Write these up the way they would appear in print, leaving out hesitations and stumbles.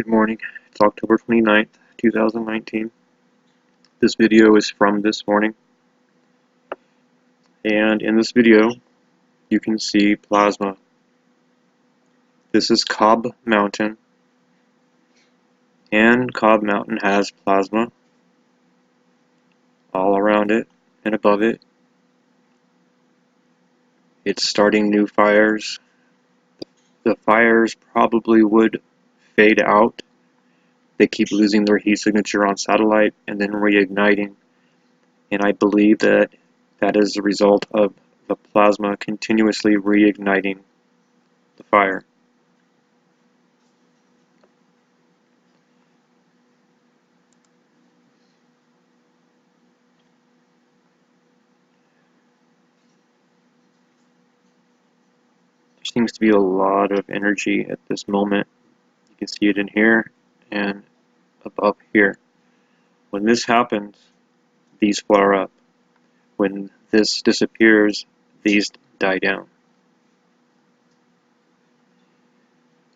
Good morning. It's October 29th, 2019. This video is from this morning. And in this video, you can see plasma. This is COBB Mountain. And COBB Mountain has plasma all around it and above it. It's starting new fires. The fires probably would fade out. They keep losing their heat signature on satellite and then reigniting. And I believe that is a result of the plasma continuously reigniting the fire. There seems to be a lot of energy at this moment. You can see it in here and above here. When this happens, these flare up. When this disappears, these die down.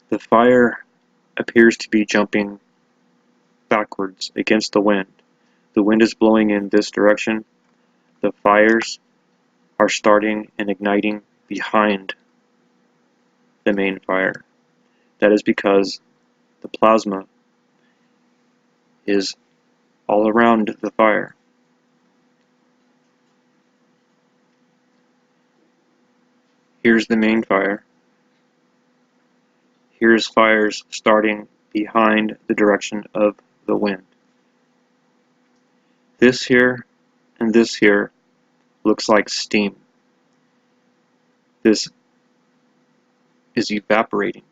The fire appears to be jumping backwards against the wind. The wind is blowing in this direction. The fires are starting and igniting behind the main fire. That is because the plasma is all around the fire. Here's the main fire. Here's fires starting behind the direction of the wind. This here and this here looks like steam. This is evaporating.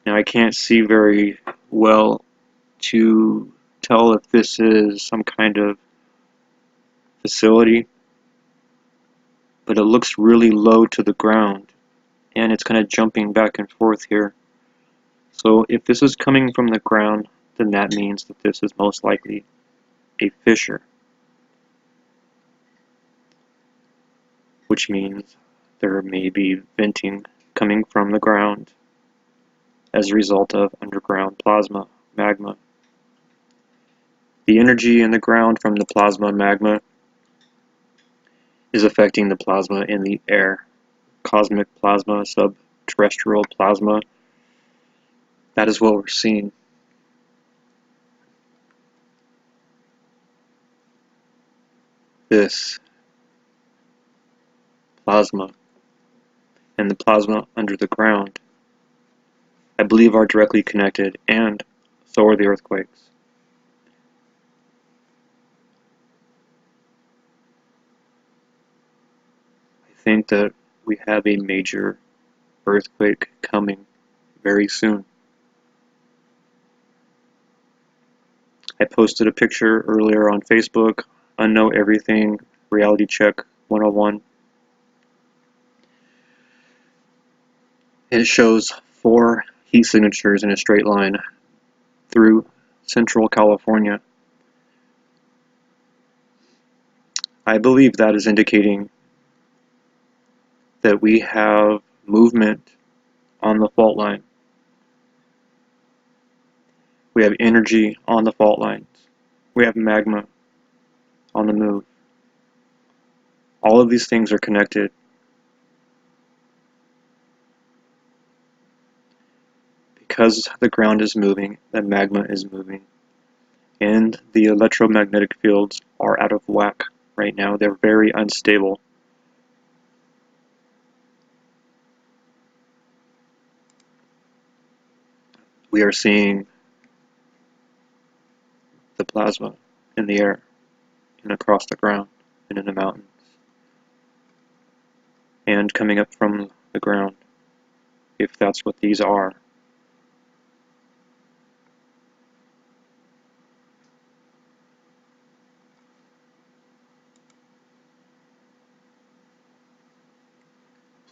Now I can't see very well to tell if this is some kind of facility, but it looks really low to the ground and it's kind of jumping back and forth here. So if this is coming from the ground, then that means that this is most likely a fissure, which means there may be venting coming from the ground as a result of underground plasma, magma. The energy in the ground from the plasma magma is affecting the plasma in the air. Cosmic plasma, subterrestrial plasma. That is what we're seeing. This plasma and the plasma under the ground, I believe, are directly connected, and so are the earthquakes. I think that we have a major earthquake coming very soon. I posted a picture earlier on Facebook, Unknow Everything, Reality Check 101. It shows 4 heat signatures in a straight line through Central California. I believe that is indicating that we have movement on the fault line. We have energy on the fault lines. We have magma on the move. All of these things are connected. Because the ground is moving, the magma is moving, and the electromagnetic fields are out of whack right now. They're very unstable. We are seeing the plasma in the air and across the ground and in the mountains and coming up from the ground, if that's what these are.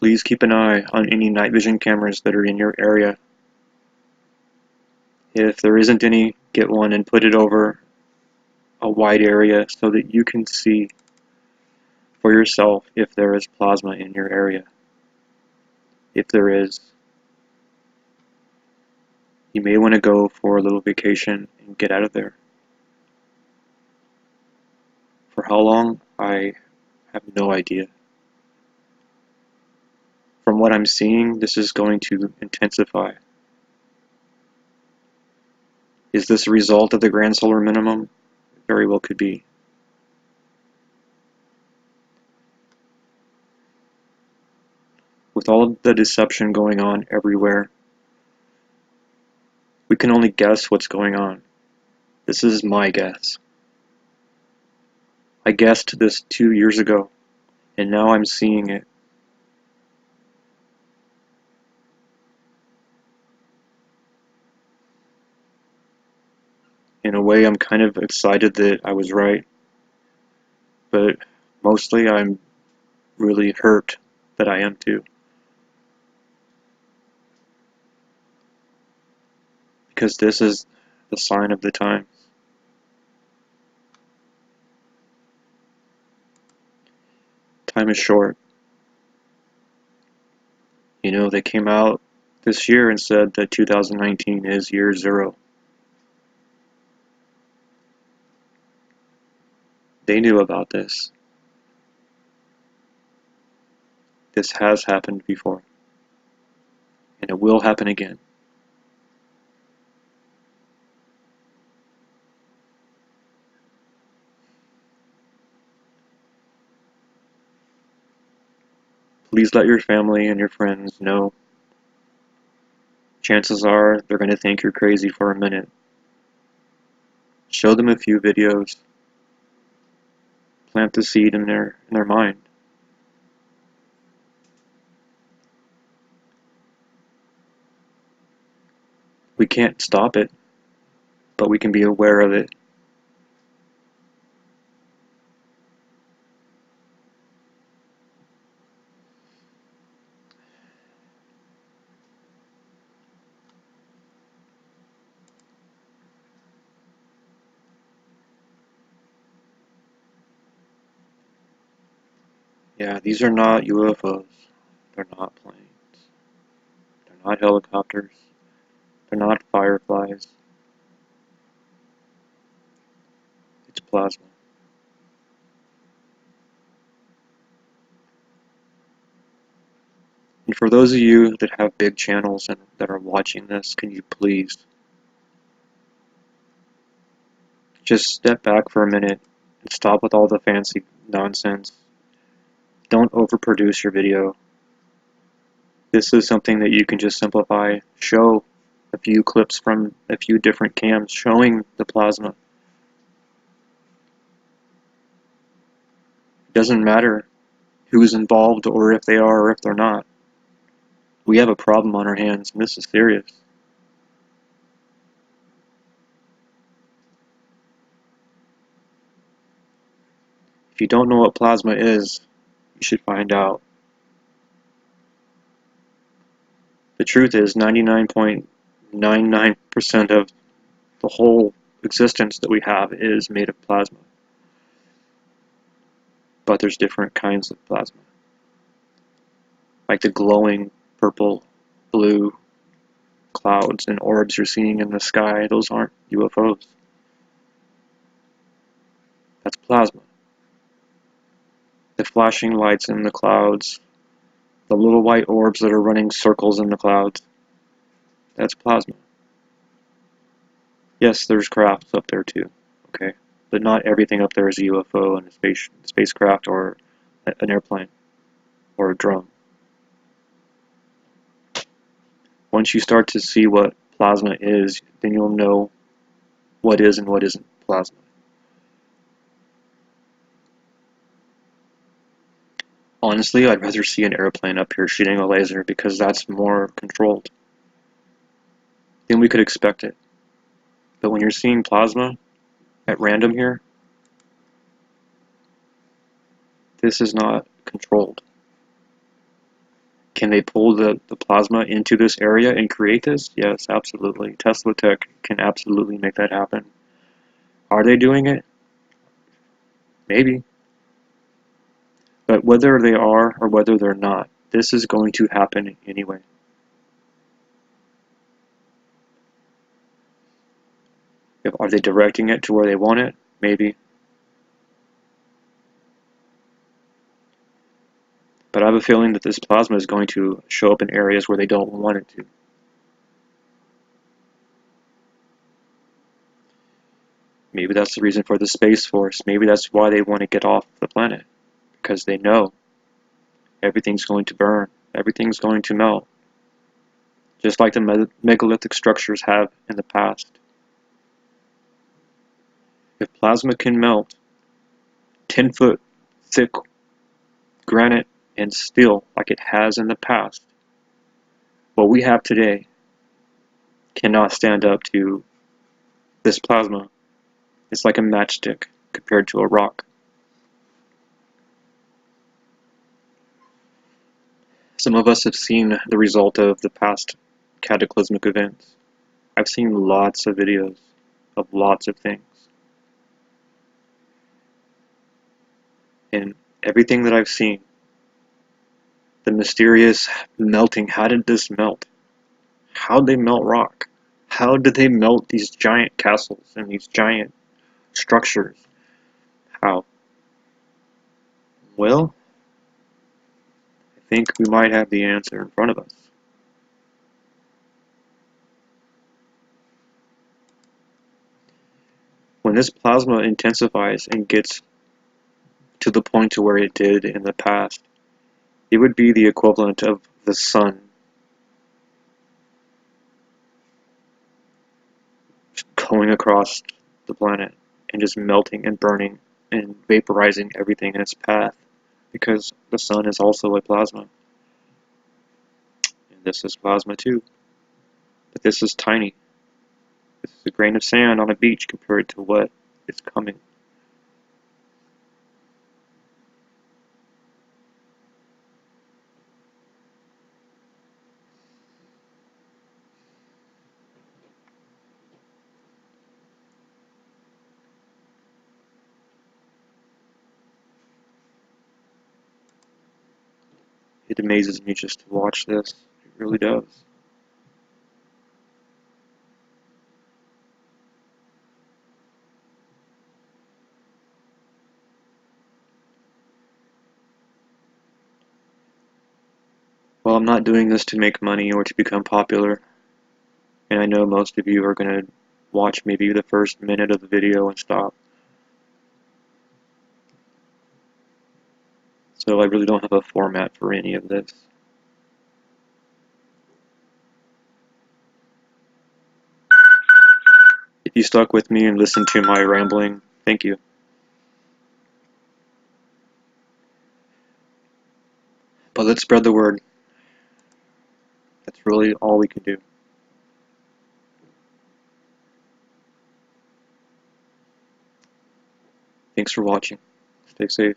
Please keep an eye on any night vision cameras that are in your area. If there isn't any, get one and put it over a wide area so that you can see for yourself if there is plasma in your area. If there is, you may want to go for a little vacation and get out of there. For how long, I have no idea. From what I'm seeing, this is going to intensify. Is this a result of the grand solar minimum? It very well could be. With all of the deception going on everywhere, we can only guess what's going on. This is my guess. I guessed this 2 years ago, and now I'm seeing it. In a way, I'm kind of excited that I was right, but mostly I'm really hurt that I am too. Because this is the sign of the times. Time is short. You know, they came out this year and said that 2019 is year zero. They knew about this. This has happened before, and it will happen again. Please let your family and your friends know. Chances are they're going to think you're crazy for a minute. Show them a few videos. Plant the seed in their mind. We can't stop it, but we can be aware of it. Yeah, these are not UFOs. They're not planes. They're not helicopters. They're not fireflies. It's plasma. And for those of you that have big channels and that are watching this, can you please just step back for a minute and stop with all the fancy nonsense. Don't overproduce your video. This is something that you can just simplify. Show a few clips from a few different cams showing the plasma. It doesn't matter who's involved or if they are or if they're not. We have a problem on our hands, and this is serious. If you don't know what plasma is, you should find out. The truth is 99.99% of the whole existence that we have is made of plasma. But there's different kinds of plasma. Like the glowing purple, blue clouds and orbs you're seeing in the sky, those aren't UFOs. That's plasma. The flashing lights in the clouds, the little white orbs that are running circles in the clouds, that's plasma. Yes, there's crafts up there too, okay? But not everything up there is a UFO and a spacecraft or an airplane or a drone. Once you start to see what plasma is, then you'll know what is and what isn't plasma. Honestly, I'd rather see an airplane up here shooting a laser because that's more controlled. Then we could expect it. But when you're seeing plasma at random here, this is not controlled. Can they pull the plasma into this area and create this? Yes, absolutely. Tesla Tech can absolutely make that happen. Are they doing it? Maybe. But whether they are or whether they're not, this is going to happen anyway. Are they directing it to where they want it? Maybe. But I have a feeling that this plasma is going to show up in areas where they don't want it to. Maybe that's the reason for the Space Force. Maybe that's why they want to get off the planet. Because they know everything's going to burn. Everything's going to melt. Just like the megalithic structures have in the past. If plasma can melt 10-foot thick granite and steel like it has in the past, what we have today cannot stand up to this plasma. It's like a matchstick compared to a rock. Some of us have seen the result of the past cataclysmic events. I've seen lots of videos of lots of things. And everything that I've seen, the mysterious melting, how did this melt? How did they melt rock? How did they melt these giant castles and these giant structures? How? Well, I think we might have the answer in front of us. When this plasma intensifies and gets to the point to where it did in the past, it would be the equivalent of the sun going across the planet and just melting and burning and vaporizing everything in its path, because the sun is also a plasma. And this is plasma too. But this is tiny. This is a grain of sand on a beach compared to what is coming. It amazes me just to watch this. It really does. Well, I'm not doing this to make money or to become popular. And I know most of you are going to watch maybe the first minute of the video and stop. So I really don't have a format for any of this. If you stuck with me and listened to my rambling, thank you. But let's spread the word. That's really all we can do. Thanks for watching. Stay safe.